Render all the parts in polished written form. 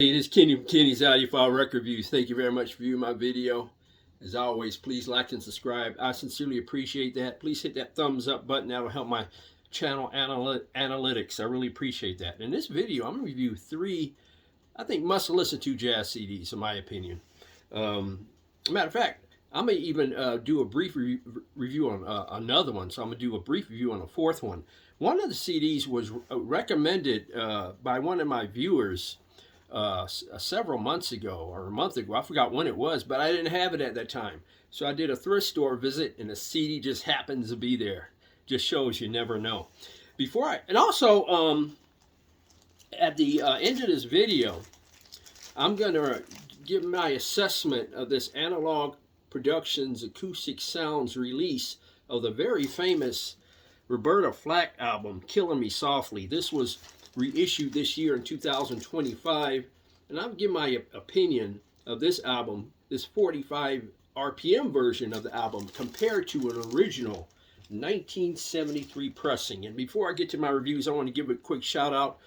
Hey, this is Kenny from Kenny's Audiophile Record Reviews. Thank you very much for viewing my video. As always, please like and subscribe. I sincerely appreciate that. Please hit that thumbs up button. That'll help my channel analytics. I really appreciate that. In this video, I'm going to review 3, I think, must-listen-to jazz CDs, in my opinion. Matter of fact, I'm going to even do a brief review on another one. So I'm going to do a brief review on a 4th one. One of the CDs was recommended by one of my viewers several months ago, or a month ago. I forgot when it was, but I didn't have it at that time. So I did a thrift store visit, and the CD just happens to be there. Just shows you never know. And also, at the end of this video, I'm going to give my assessment of this Analogue Productions Acoustic Sounds release of the very famous Roberta Flack album, Killing Me Softly. This was reissued this year in 2025, and I'll give my opinion of this album, this 45 RPM version of the album, compared to an original 1973 pressing. And before I get to my reviews, I want to give a quick shout out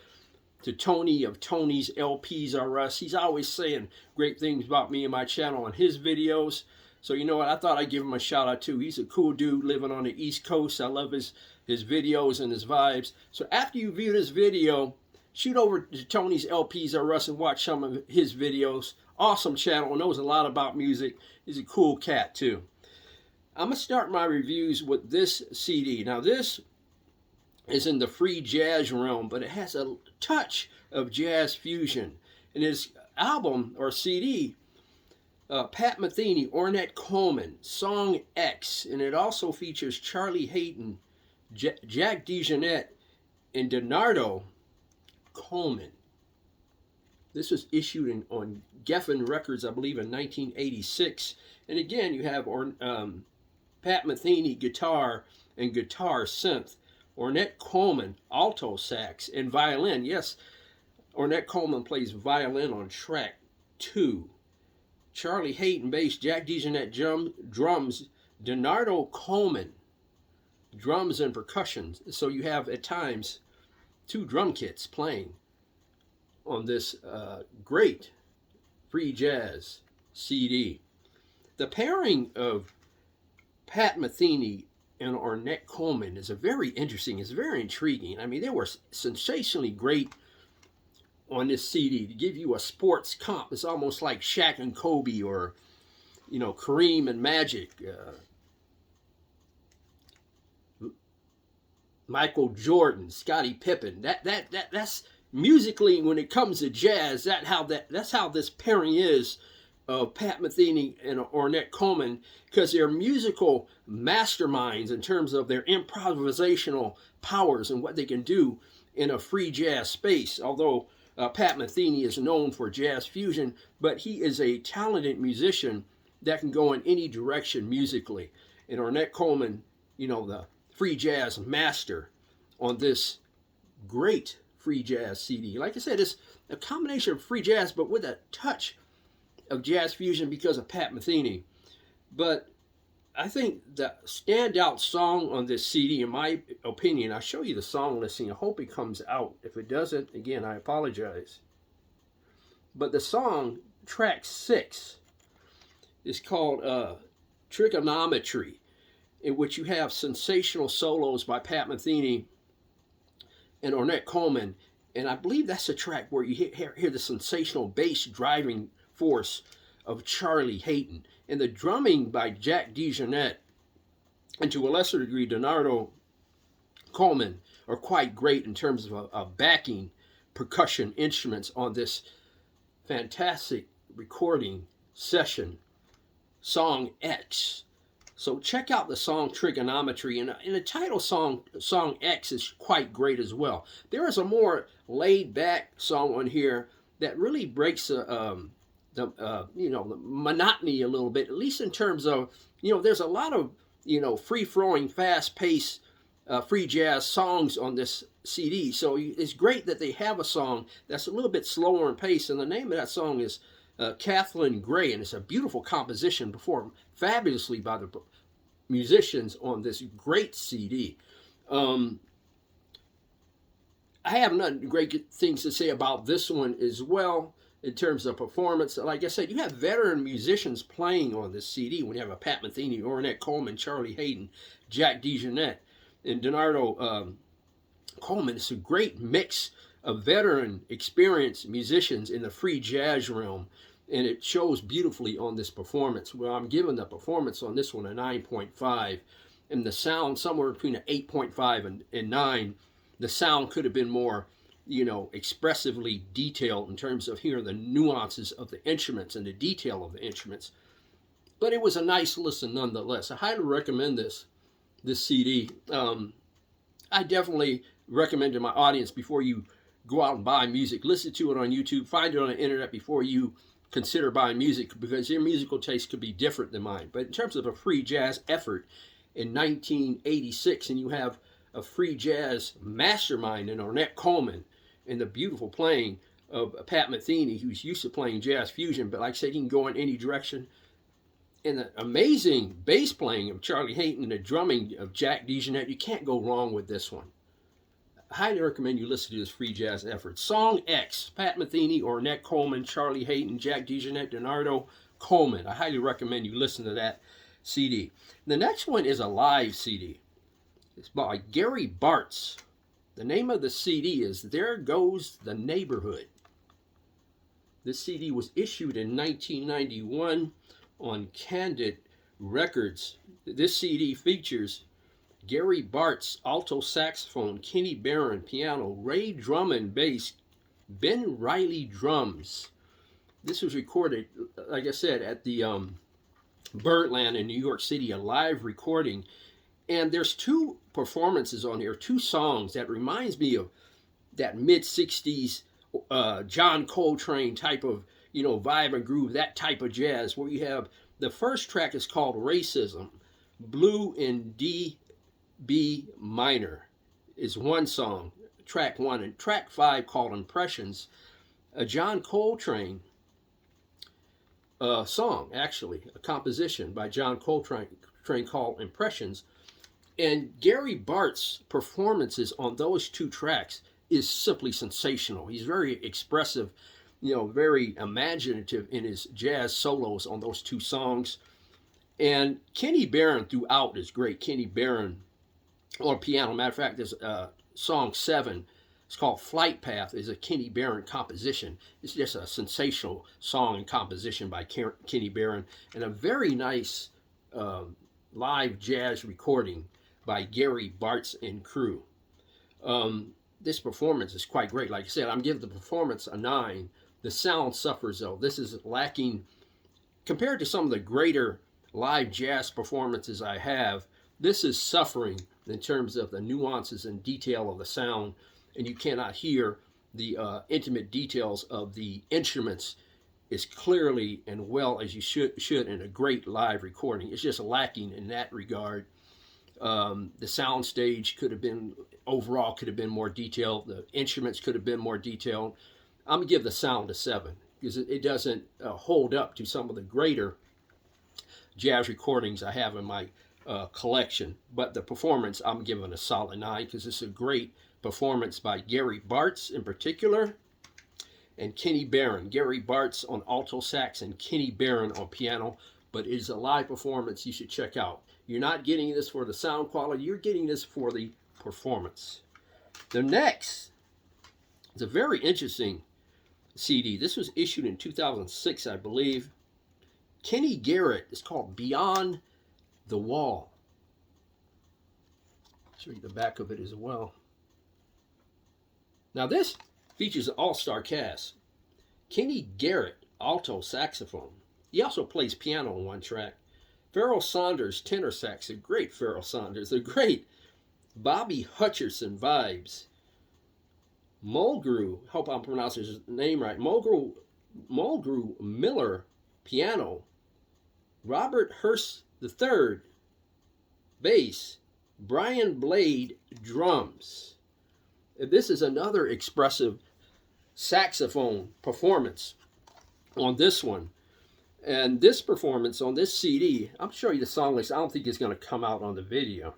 to Tony of Tony's LPs R Us. He's always saying great things about me and my channel on his videos. So you know what, I thought I'd give him a shout out too. He's a cool dude living on the East Coast. I love his videos and his vibes. So after you view this video, shoot over to Tony's LPs R Us and watch some of his videos. Awesome channel, knows a lot about music. He's a cool cat too. I'm going to start my reviews with this CD. Now this is in the free jazz realm, but it has a touch of jazz fusion. And his album, or CD, Pat Metheny, Ornette Coleman, Song X, and it also features Charlie Hayden, Jack DeJohnette, and Donardo Coleman. This was issued on Geffen Records, I believe, in 1986. And again, you have Pat Metheny guitar and guitar synth, Ornette Coleman alto sax and violin. Yes, Ornette Coleman plays violin on track 2. Charlie Hayden bass, Jack DeJohnette drums, Donardo Coleman drums and percussion. So you have at times 2 drum kits playing on this great free jazz CD. The pairing of Pat Metheny and Ornette Coleman is very interesting. It's very intriguing. I mean, they were sensationally great on this CD. To give you a sports comp, it's almost like Shaq and Kobe, or you know, Kareem and Magic, Michael Jordan, Scottie Pippen. That's musically, when it comes to jazz, that's how this pairing is of Pat Metheny and Ornette Coleman, because they're musical masterminds in terms of their improvisational powers and what they can do in a free jazz space. Although Pat Metheny is known for jazz fusion, but he is a talented musician that can go in any direction musically. And Ornette Coleman, you know, the free jazz master on this great free jazz CD. Like I said, it's a combination of free jazz, but with a touch of jazz fusion because of Pat Metheny. But I think the standout song on this CD, in my opinion, I'll show you the song listing. I hope it comes out. If it doesn't, again, I apologize. But the song, track 6, is called Trigonometry, in which you have sensational solos by Pat Metheny and Ornette Coleman. And I believe that's a track where you hear the sensational bass driving force of Charlie Hayden. And the drumming by Jack DeJohnette, and to a lesser degree Donardo Coleman, are quite great in terms of backing percussion instruments on this fantastic recording session, Song X. So check out the song Trigonometry, and the title song X is quite great as well. There is a more laid-back song on here that really breaks the monotony a little bit, at least in terms of, you know, there's a lot of, you know, free-flowing, fast-paced free jazz songs on this CD. So it's great that they have a song that's a little bit slower in pace, and the name of that song is Kathleen Gray, and it's a beautiful composition performed fabulously by the musicians on this great CD. I have nothing great things to say about this one as well. in terms of performance. Like I said, you have veteran musicians playing on this CD. When you have a Pat Metheny, Ornette Coleman, Charlie Hayden, Jack DeJohnette, and Donardo Coleman. It's a great mix of veteran, experienced musicians in the free jazz realm, and it shows beautifully on this performance. Well, I'm giving the performance on this one a 9.5, and the sound somewhere between an 8.5 and 9. The sound could have been more, you know, expressively detailed in terms of hearing the nuances of the instruments and the detail of the instruments. But it was a nice listen nonetheless. I highly recommend this CD. I definitely recommend to my audience, before you go out and buy music, listen to it on YouTube, find it on the internet before you consider buying music, because your musical taste could be different than mine. But in terms of a free jazz effort in 1986, and you have a free jazz mastermind in Ornette Coleman, and the beautiful playing of Pat Metheny, who's used to playing jazz fusion, but like I said, he can go in any direction, and the amazing bass playing of Charlie Hayden and the drumming of Jack DeJohnette, you can't go wrong with this one. I highly recommend you listen to this free jazz effort. Song X, Pat Metheny, Ornette Coleman, Charlie Hayden, Jack DeJohnette, Donardo Coleman. I highly recommend you listen to that CD. The next one is a live CD. It's by Gary Bartz. The name of the CD is There Goes the Neighborhood. This CD was issued in 1991 on Candid Records. This CD features Gary Bartz, alto saxophone, Kenny Barron, piano, Ray Drummond, bass, Ben Riley, drums. This was recorded, like I said, at the Birdland in New York City, a live recording. And there's two performances on here, two songs that reminds me of that mid-60s John Coltrane type of, you know, vibe and groove, that type of jazz, where you have, the first track is called Racism, Blue in D, B minor is one song, track 1, and track 5 called Impressions, a John Coltrane song, actually, a composition by John Coltrane called Impressions. And Gary Bartz's performances on those two tracks is simply sensational. He's very expressive, you know, very imaginative in his jazz solos on those two songs. And Kenny Barron throughout is great. Kenny Barron on piano. Matter of fact, there's song 7. It's called Flight Path. It's a Kenny Barron composition. It's just a sensational song and composition by Kenny Barron, and a very nice live jazz recording by Gary Bartz and crew. This performance is quite great. Like I said, I'm giving the performance a 9. The sound suffers though. This is lacking compared to some of the greater live jazz performances I have. This is suffering in terms of the nuances and detail of the sound, and you cannot hear the intimate details of the instruments as clearly and well as you should in a great live recording. It's just lacking in that regard. The sound stage could have been, overall, could have been more detailed. The instruments could have been more detailed. I'm going to give the sound a 7 because it doesn't hold up to some of the greater jazz recordings I have in my collection. But the performance, I'm giving a solid 9 because it's a great performance by Gary Bartz in particular, and Kenny Barron. Gary Bartz on alto sax and Kenny Barron on piano, but it is a live performance you should check out. You're not getting this for the sound quality, you're getting this for the performance. The next is a very interesting CD. This was issued in 2006, I believe. Kenny Garrett. It's called Beyond the Wall. I'll show you the back of it as well. Now this features an all-star cast. Kenny Garrett, alto saxophone. He also plays piano on one track. Pharoah Saunders, tenor sax. A great Pharoah Saunders. A great Bobby Hutcherson vibes. Mulgrew, hope I'm pronouncing his name right. Mulgrew Miller, piano. Robert Hurst III, bass. Brian Blade, drums. This is another expressive saxophone performance on this one. And this performance on this CD, I'll show you the song list. I don't think it's going to come out on the video.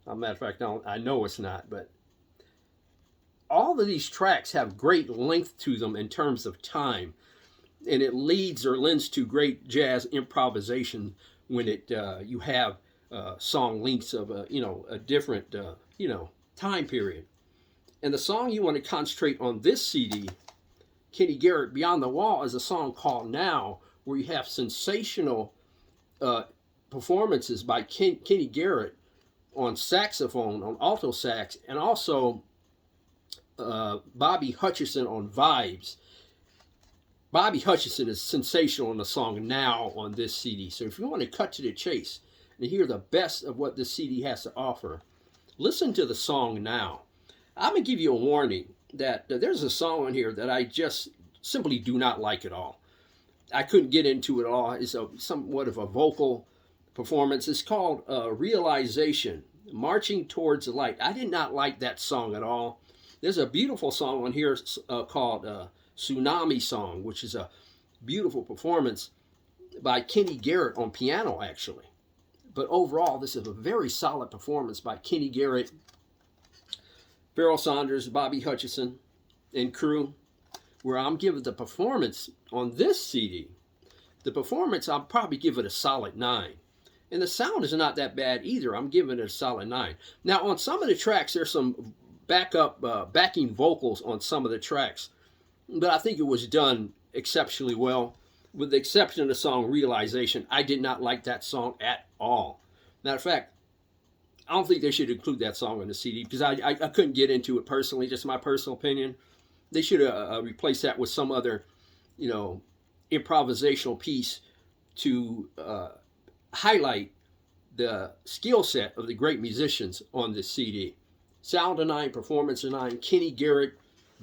As a matter of fact, I know it's not, but all of these tracks have great length to them in terms of time, and it leads or lends to great jazz improvisation when it you have song lengths of a different time period. And the song you want to concentrate on this CD, Kenny Garrett Beyond the Wall, is a song called Now, where you have sensational performances by Kenny Garrett on saxophone, on alto sax, and also Bobby Hutcherson on vibes. Bobby Hutcherson is sensational in the song Now on this CD. So if you want to cut to the chase and hear the best of what this CD has to offer, listen to the song Now. I'm going to give you a warning that there's a song on here that I just simply do not like at all. I couldn't get into it all. It's somewhat of a vocal performance. It's called Realization, Marching Towards the Light. I did not like that song at all. There's a beautiful song on here called Tsunami Song, which is a beautiful performance by Kenny Garrett on piano, actually. But overall, this is a very solid performance by Kenny Garrett, Pharoah Sanders, Bobby Hutcherson, and crew, where I'm giving the performance on this CD. The performance, I'll probably give it a solid 9. And the sound is not that bad either. I'm giving it a solid 9. Now, on some of the tracks, there's some backing vocals on some of the tracks. But I think it was done exceptionally well. With the exception of the song Realization, I did not like that song at all. Matter of fact, I don't think they should include that song on the CD because I couldn't get into it personally, just my personal opinion. They should have replaced that with some other, improvisational piece to highlight the skill set of the great musicians on this CD. Sound of 9, performance of 9, Kenny Garrett,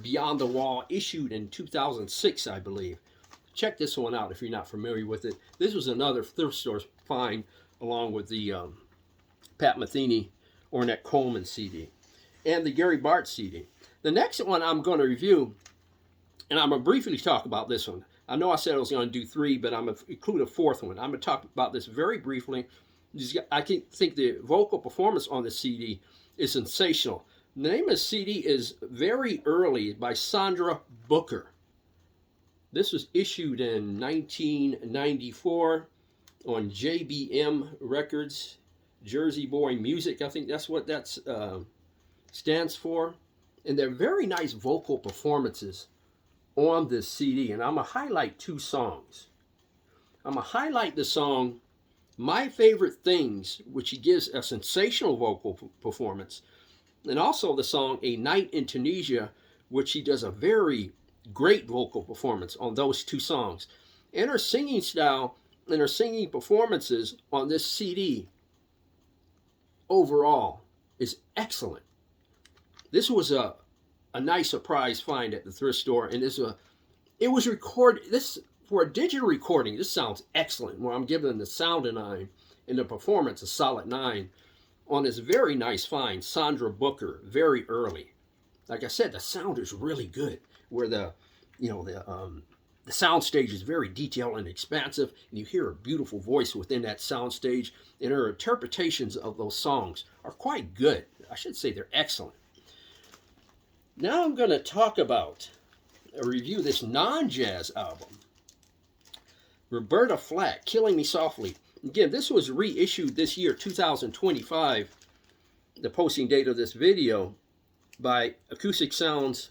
Beyond the Wall, issued in 2006, I believe. Check this one out if you're not familiar with it. This was another thrift store find along with the Pat Metheny Ornette Coleman CD and the Gary Bartz CD. The next one I'm going to review, and I'm going to briefly talk about this one. I know I said I was going to do 3, but I'm going to include a 4th one. I'm going to talk about this very briefly. I think the vocal performance on the CD is sensational. The name of the CD is Very Early by Sandra Booker. This was issued in 1994 on JBM Records, Jersey Boy Music. I think that's what that stands for. And they're very nice vocal performances on this CD. And I'm going to highlight 2 songs. I'm going to highlight the song My Favorite Things, which he gives a sensational vocal performance. And also the song A Night in Tunisia, which he does a very great vocal performance on those 2 songs. And her singing style and her singing performances on this CD overall is excellent. This was a nice surprise find at the thrift store, and it was recorded. This for a digital recording. This sounds excellent. Where I'm giving the sound a 9 and the performance a solid 9 on this very nice find, Sandra Booker, Very Early. Like I said, the sound is really good. Where the sound stage is very detailed and expansive, and you hear a beautiful voice within that sound stage, and her interpretations of those songs are quite good. I should say they're excellent. Now I'm going to talk about, review this non-jazz album, Roberta Flack, Killing Me Softly. Again, this was reissued this year, 2025, the posting date of this video, by Acoustic Sounds,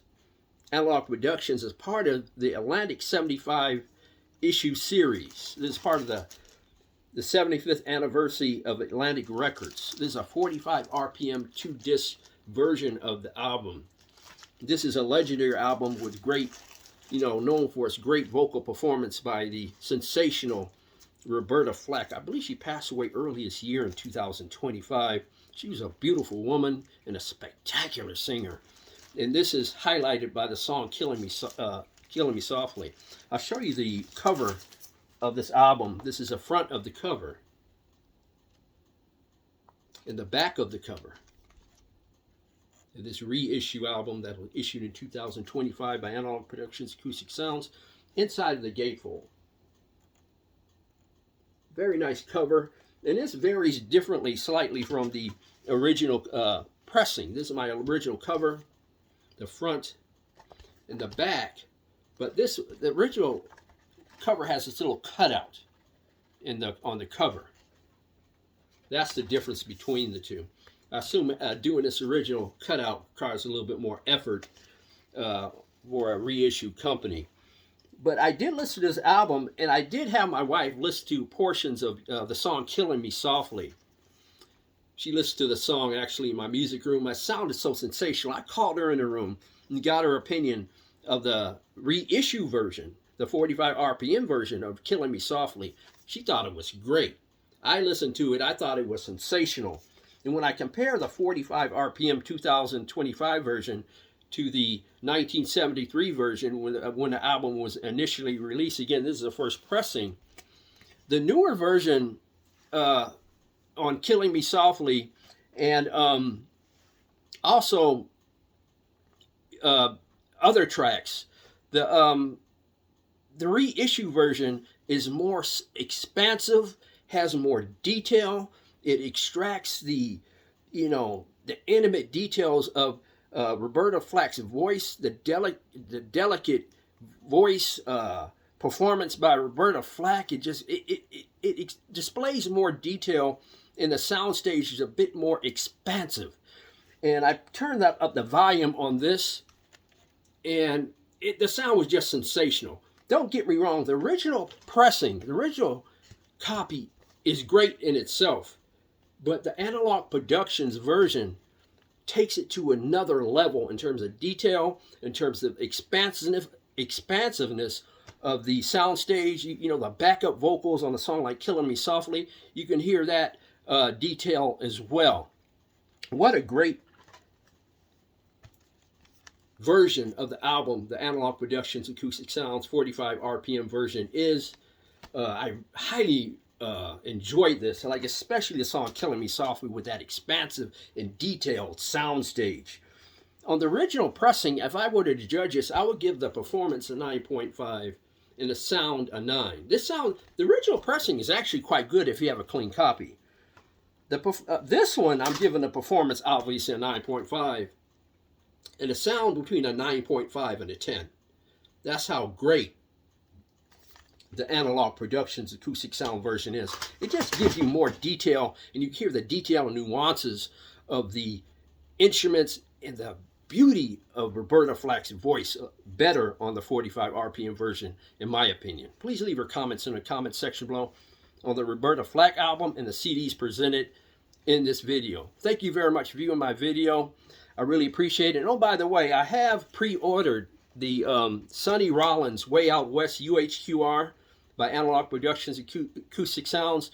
Analogue Productions, as part of the Atlantic 75 issue series. This is part of the 75th anniversary of Atlantic Records. This is a 45 RPM 2-disc version of the album. This is a legendary album with great, known for its great vocal performance by the sensational Roberta Flack. I believe she passed away early this year in 2025. She was a beautiful woman and a spectacular singer. And this is highlighted by the song Killing Me Softly. I'll show you the cover of this album. This is the front of the cover and the back of the cover. And this reissue album that was issued in 2025 by Analogue Productions Acoustic Sounds, inside of the gatefold. Very nice cover. And this varies differently slightly from the original pressing. This is my original cover. the front and the back. But the original cover has this little cutout on the cover. That's the difference between the two. I assume doing this original cutout requires a little bit more effort for a reissue company. But I did listen to this album, and I did have my wife listen to portions of the song Killing Me Softly. She listened to the song actually in my music room. It sounded so sensational. I called her in the room and got her opinion of the reissue version, the 45 RPM version of Killing Me Softly. She thought it was great. I listened to it. I thought it was sensational. And when I compare the 45 RPM 2025 version to the 1973 version when the album was initially released, again, this is the first pressing, the newer version on Killing Me Softly and also other tracks, the reissue version is more expansive, has more detail. It extracts the intimate details of Roberta Flack's voice, the delicate voice performance by Roberta Flack. It displays more detail, and the soundstage is a bit more expansive. And I turned up the volume on this, and the sound was just sensational. Don't get me wrong, the original pressing, the original copy is great in itself, but the Analogue Productions version takes it to another level in terms of detail, in terms of expansiveness of the soundstage. The backup vocals on a song like Killing Me Softly, you can hear that detail as well. What a great version of the album the Analogue Productions Acoustic Sounds 45 RPM version is. I highly enjoyed this, like especially the song Killing Me Softly with that expansive and detailed soundstage. On the original pressing, if I were to judge this, I would give the performance a 9.5 and the sound a 9. The original pressing is actually quite good if you have a clean copy. This one, I'm giving the performance obviously a 9.5 and the sound between a 9.5 and a 10. That's how great the Analogue Productions Acoustic Sound version is. It just gives you more detail, and you hear the detail and nuances of the instruments and the beauty of Roberta Flack's voice better on the 45 RPM version, in my opinion. Please leave your comments in the comment section below on the Roberta Flack album and the CDs presented in this video. Thank you very much for viewing my video. I really appreciate it. And oh, by the way, I have pre-ordered the Sonny Rollins Way Out West UHQR by Analogue Productions Acoustic Sounds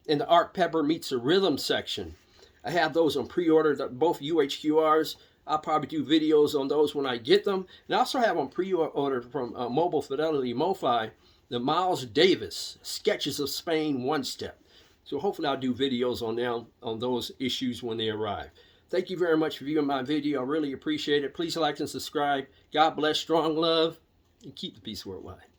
in the Art Pepper Meets the Rhythm section. I have those on pre-order, both UHQRs. I'll probably do videos on those when I get them. And I also have on pre-order from Mobile Fidelity MoFi, the Miles Davis Sketches of Spain One Step. So hopefully I'll do videos on those issues when they arrive. Thank you very much for viewing my video. I really appreciate it. Please like and subscribe. God bless, strong love, and keep the peace worldwide.